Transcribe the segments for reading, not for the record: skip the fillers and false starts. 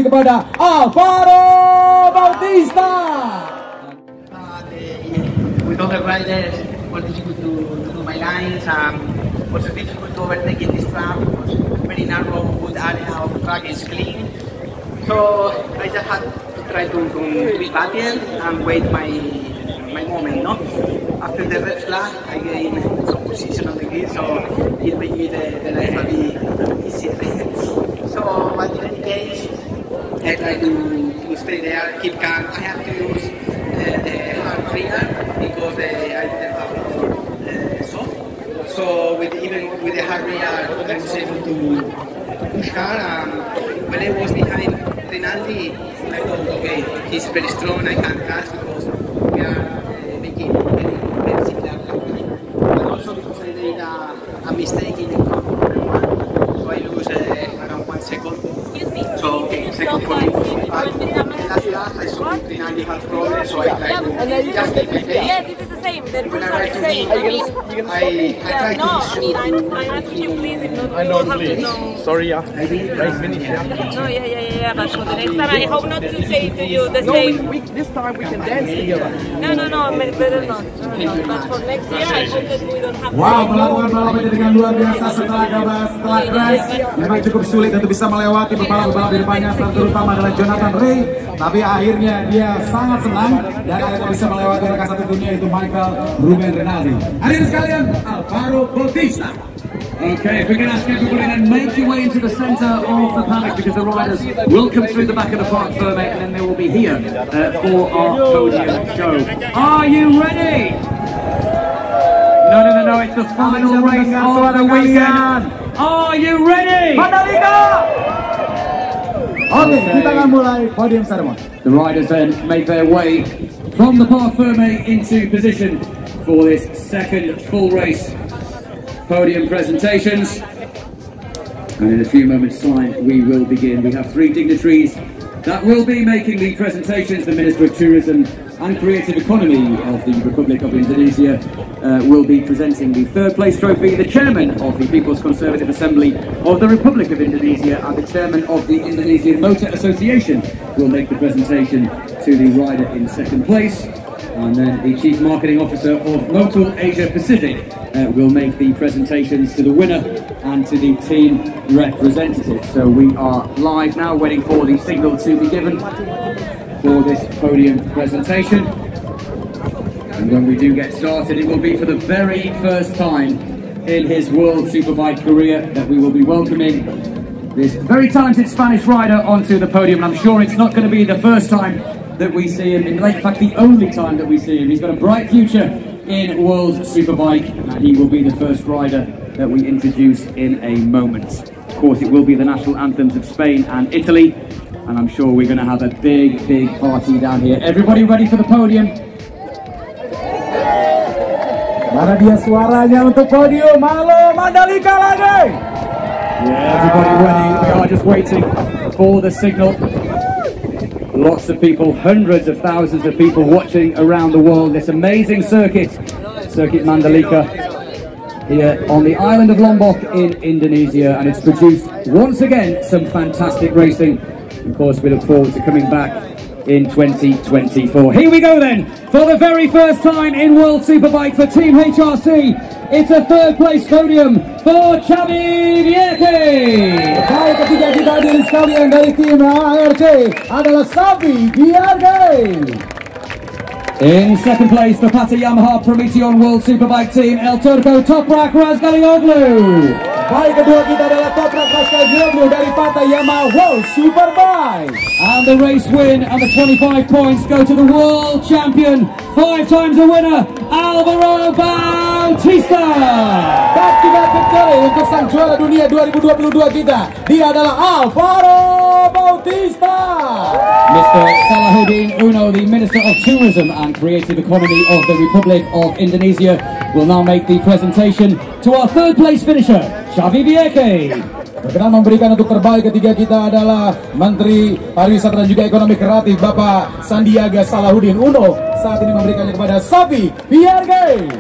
kepada Alvaro Bautista. With other riders, it was difficult to do my lines. Was difficult to overtake in this track. It was very narrow, good area of track is clean. So I just had to try to be patient and wait my moment. No, after the red flag, I gained some position on the grid, so it made me the life a bit easier. So, but in any case, I try to stay there, keep calm. I have to use the hard trigger because I didn't have soft. So even with the hard trigger, I was able to push hard. When I was behind Rinaldi, I thought, okay, he's very strong, I can't catch because we are making very similar time. But also because I made a mistake in the corner one, so I lose around 1 second. So, second for me. But the last I saw Rinaldi had Progres, so I tried to just keep my pace. Yeah, this is the same. The When I rules are ride the to same. I try to be I'm asking you, please, if not, you don't have to know. Sorry, yeah. Nice finish, yeah. No, yeah. But for the next time, I hope not to say to you the same. This time we can dance together. No, better not. No. But for next year, I hope that we don't have. Wow, melakukan balapannya dengan luar biasa setelah crash. Memang cukup sulit untuk bisa melewati pembalap-pembalap di depannya, terutama adalah Jonathan Ray. Tapi akhirnya dia sangat senang dan akhirnya bisa melewati rekan satu dunia itu Michael Ruben Rinaldi. Hadirin sekalian, Alvaro Bautista. Okay, if we can ask everybody then make your way into the centre of the paddock because the riders will come through the back of the park firmate and then they will be here for our podium show. Are you ready? No, it's the final race of the weekend. Are you ready? Mandalika! Oke, kita akan mulai podium ceremony. The riders then make their way from the park firmate into position for this second full race podium presentations, and in a few moments time we will begin. We have 3 dignitaries that will be making the presentations. The Minister of Tourism and Creative Economy of the Republic of Indonesia will be presenting the 3rd place trophy. The Chairman of the People's Conservative Assembly of the Republic of Indonesia and the Chairman of the Indonesian Motor Association will make the presentation to the rider in 2nd place. And then the Chief Marketing Officer of Motor Asia Pacific will make the presentations to the winner and to the team representative. So we are live now, waiting for the signal to be given for this podium presentation. And when we do get started, it will be for the very first time in his World Superbike career that we will be welcoming this very talented Spanish rider onto the podium. And I'm sure it's not going to be the first time that we see him, in fact the only time that we see him. He's got a bright future in World Superbike and he will be the first rider that we introduce in a moment. Of course it will be the national anthems of Spain and Italy, and I'm sure we're going to have a big party down here. Everybody ready for the podium? Mana dia suaranya untuk podium? Halo Mandalika lagi! Yeah, everybody ready. We are just waiting for the signal. Lots of people, hundreds of thousands of people watching around the world. This amazing circuit Mandalika, here on the island of Lombok in Indonesia, and it's produced once again some fantastic racing. Of course, we look forward to coming back in 2024. Here we go then, for the very first time in World Superbike for Team HRC. It's a 3rd place podium for Xavi Vierke. Baik, ketiga kita hadirin sekalian dari tim HRC adalah Xavi Vierke. In 2nd place for Pata Yamaha Prometheon World Superbike team, El Turco Toprak Razgalioglu. Baik, kedua kita adalah Toprak Razgalioglu dari Pata Yamaha World Superbike. And the race win and the 25 points go to the world champion, 5 times a winner, Alvaro Bautista. Back-to-back victory untuk sang juara dunia 2022 kita. Dia adalah Alvaro Bautista. Mr. Salahuddin Uno, the Minister of Tourism and Creative Economy of the Republic of Indonesia, will now make the presentation to our 3rd place finisher, Xavi Vierke. Berkenan memberikan untuk terbaik ketiga kita adalah Menteri Pariwisata dan juga Ekonomi Kreatif Bapak Sandiaga Salahuddin Uno. Saat ini memberikannya kepada Xavi Vierke.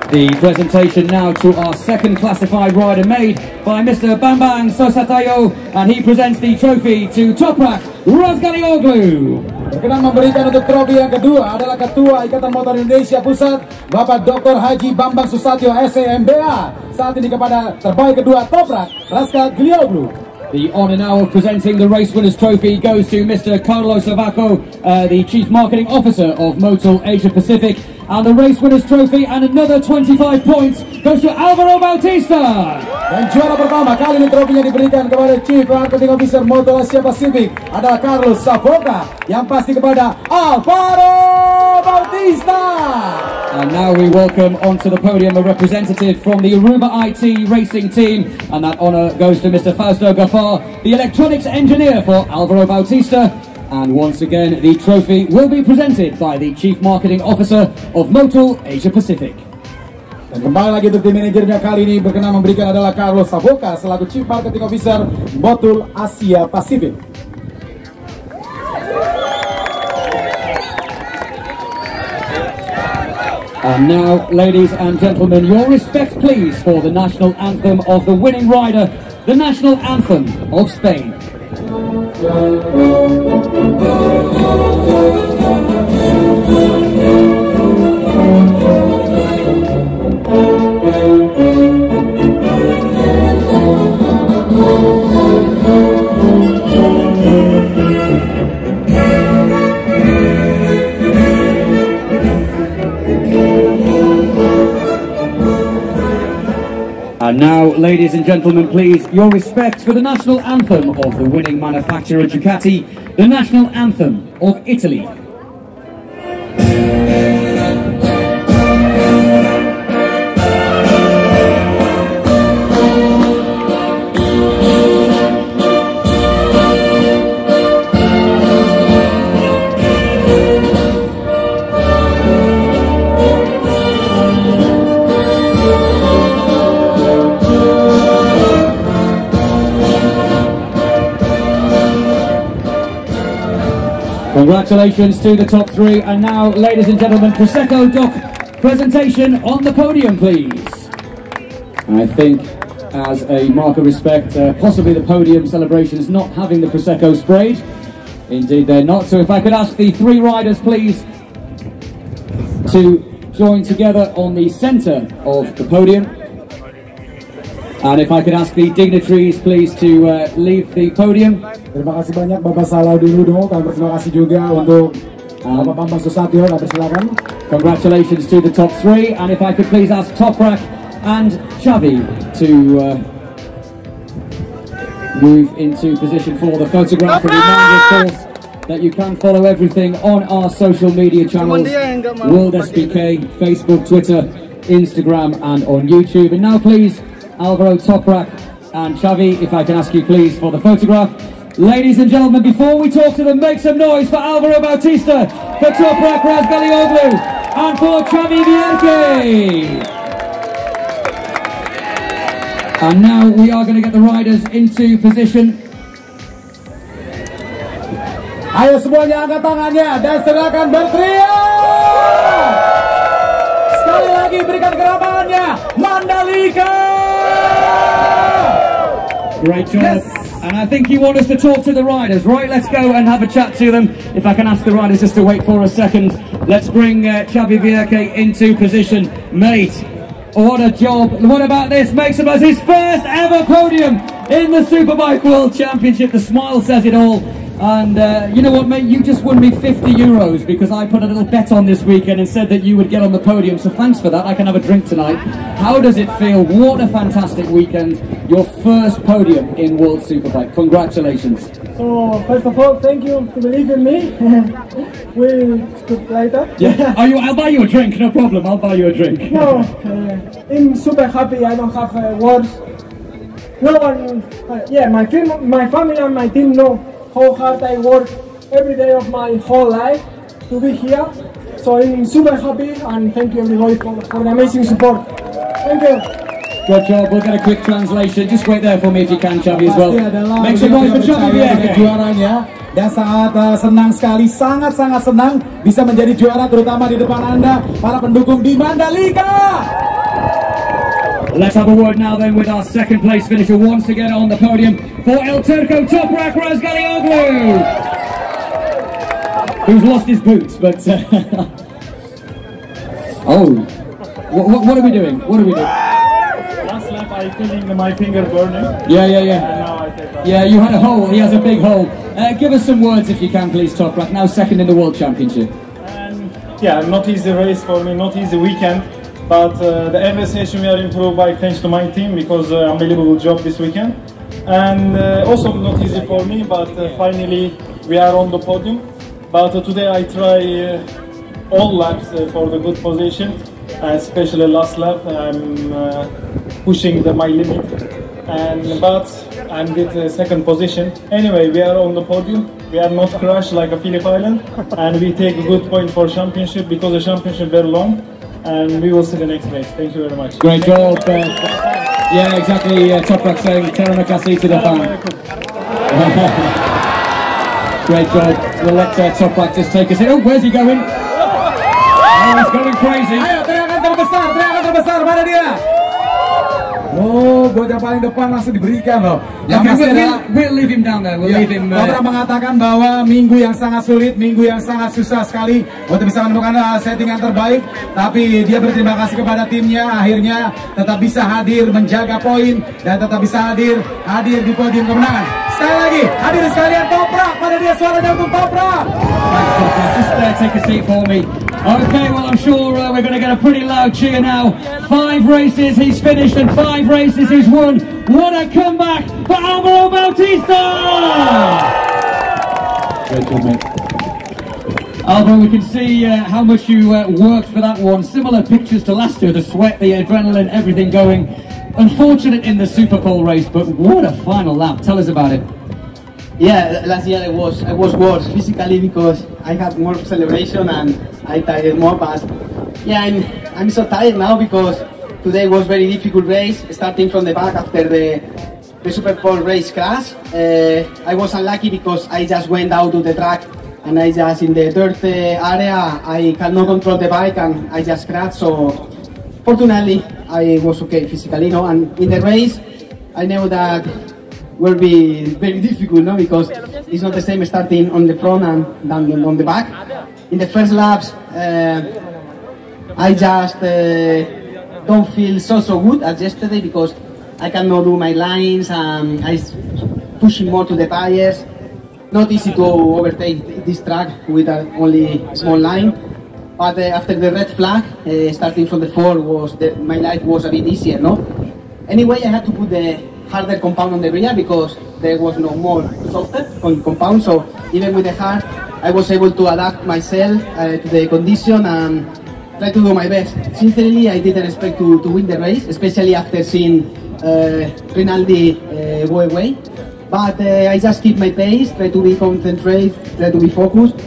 The presentation now to our second classified rider made by Mr. Bambang Sosatayo, and he presents the trophy to Toprak Razgalioglu. Berkenan memberikan untuk trofi yang kedua adalah Ketua Ikatan Motor Indonesia Pusat, Bapak Dr. Haji Bambang Susatyo SMBA. Saat ini kepada terbaik kedua Toprak Razgalioglu. The honour now of presenting the Race Winners Trophy goes to Mr. Carlos Savacco, the Chief Marketing Officer of Motul Asia Pacific. And the Race Winners Trophy and another 25 points goes to Alvaro Bautista. Dan juara pertama kali ini trofinya diberikan kepada Chief Marketing Officer Motul Asia Pacific adalah Carlos Savacco, yang pasti kepada Alvaro Bautista. And now we welcome onto the podium a representative from the Aruba IT racing team, and that honour goes to Mr. Fausto Gaffar, the electronics engineer for Alvaro Bautista. And once again, the trophy will be presented by the Chief Marketing Officer of Motul Asia Pacific. Dan kembali lagi untuk tim manajernya kali ini berkenan memberikan adalah Carlos Savacco selaku Chief Marketing Officer Motul Asia Pacific. And now, ladies and gentlemen, your respect please for the national anthem of the winning rider, the national anthem of Spain. And now, ladies and gentlemen, please, your respect for the national anthem of the winning manufacturer Ducati, the national anthem of Italy. Congratulations to the top three, and now, ladies and gentlemen, Prosecco Doc presentation on the podium, please. And I think, as a mark of respect, possibly the podium celebrations not having the Prosecco sprayed. Indeed, they're not. So if I could ask the three riders, please, to join together on the centre of the podium. And if I could ask the dignitaries, please, to leave the podium. Terima kasih banyak Bapak Salau dulu dong. Kami terima kasih juga untuk Bapak Bambang Susatyo. Kami silakan. Congratulations to the top three. And if I could please ask Toprak and Xavi to move into position for the photograph. And remind, of course, that you can follow everything on our social media channels: Wsbk, Facebook, Twitter, Instagram, and on YouTube. And now, please, Alvaro, Toprak, and Xavi, if I can ask you, please, for the photograph. Ladies and gentlemen, before we talk to them, make some noise for Alvaro Bautista, for Toprak Razgalioglu, and for Xavi Vierke. And now we are going to get the riders into position. Ayo semuanya angkat tangannya dan silakan berteriak. Sekali lagi berikan kerabaannya, Mandalika. Great job. Yes. And I think you want us to talk to the riders, right? Let's go and have a chat to them. If I can ask the riders just to wait for a second. Let's bring Xavi Vierke into position. Mate, what a job. What about this? Makes him as his first ever podium in the Superbike World Championship. The smile says it all. And you know what, mate, you just won me 50 euros because I put a little bet on this weekend and said that you would get on the podium, so thanks for that. I can have a drink tonight. How does it feel? What a fantastic weekend. Your first podium in World Superbike. Congratulations. So, first of all, thank you to believe in me. We'll speak later. Yeah. I'll buy you a drink, no problem. I'll buy you a drink. No, I'm super happy. I don't have words. No one, my family and my team know how hard I work every day of my whole life to be here. So I'm super happy, and thank you everybody for the amazing support. Thank you. Good job. We'll get a quick translation. Just wait there for me if you can, Xavi, as well. Make some noise for Xavi Vierke. Juaranya, dan sangat senang sekali, sangat senang bisa menjadi juara, terutama di depan Anda para pendukung di Mandalika. Let's have a word now then with our second place finisher once again on the podium for El Turco Toprak Razgalioglu, who's lost his boots, but oh, what are we doing? What are we doing? Last lap I feeling my finger burning. Yeah. And now I take that. Yeah, you had a hole. He has a big hole. Give us some words if you can, please, Toprak. Now second in the World Championship. Yeah, not easy race for me, not easy weekend. But the every session we are improved by thanks to my team, because unbelievable job this weekend. And also not easy for me, but finally we are on the podium. But today I try all laps for the good position, especially last lap. I'm pushing my limit, but I'm with second position. Anyway, we are on the podium. We are not crashed like a Phillip Island, and we take a good point for championship, because the championship very long. And we will see the next race. Thank you very much. Great job. Yeah, exactly. Toprak saying terima kasih to the fan. Great job. We'll let Toprak just take us in. Oh, where's he going? Oh, he's going crazy. Ayo, teriakan terbesar, mana dia? Oh, buat yang paling depan langsung diberikan loh. We'll leave him down there. We'll leave him. Toprak mengatakan bahwa minggu yang sangat sulit, minggu yang sangat susah sekali untuk bisa menemukan settingan terbaik. Tapi dia berterima kasih kepada timnya, akhirnya tetap bisa hadir menjaga poin dan tetap bisa hadir di podium kemenangan. Sekali lagi, hadirin sekalian, Toprak, pada dia suaranya untuk Toprak. Just take a seat for me. Okay, well, I'm sure we're going to get a pretty loud cheer now. 5 races he's finished and 5 races he's won. What a comeback for Alvaro Bautista! Great job, mate. Alvaro, we can see how much you worked for that one. Similar pictures to last year, the sweat, the adrenaline, everything going. Unfortunate in the Super Pole race, but what a final lap. Tell us about it. Yeah, last year I was worse physically because I had more celebration and I tired more. But yeah, I'm so tired now because today was very difficult race, starting from the back after the Super Pole race crash. I was unlucky because I just went out to the track and I just in the dirt area I cannot control the bike and I just crashed. So fortunately I was okay physically, no. And in the race I know that will be very difficult, no, because it's not the same starting on the front than on the back. In the first laps, I just don't feel so good as yesterday because I cannot do my lines and I pushing more to the tires. Not easy to overtake this track with only small line. But after the red flag, starting from the 4, my life was a bit easier, no. Anyway, I had to put the harder compound on the rear because there was no more softer compound, so even with the hard I was able to adapt myself to the condition and try to do my best. Sincerely, I didn't expect to win the race, especially after seeing Rinaldi go away, but I just keep my pace, try to be concentrated, try to be focused,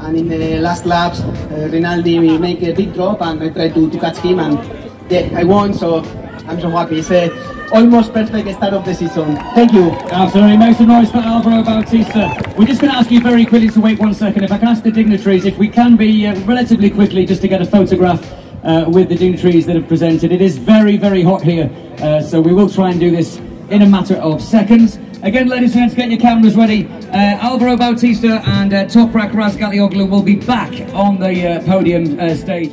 and in the last laps Rinaldi make a big drop and I try to catch him, and yeah, I won, so I'm so happy. It's almost perfect start of the season. Thank you. Absolutely. Make some noise for Alvaro Bautista. We're just going to ask you very quickly to wait 1 second. If I can ask the dignitaries, if we can be relatively quickly just to get a photograph with the dignitaries that have presented. It is very, very hot here, so we will try and do this in a matter of seconds. Again, ladies and gents, get your cameras ready. Alvaro Bautista and Toprak Razgalioglu will be back on the podium stage.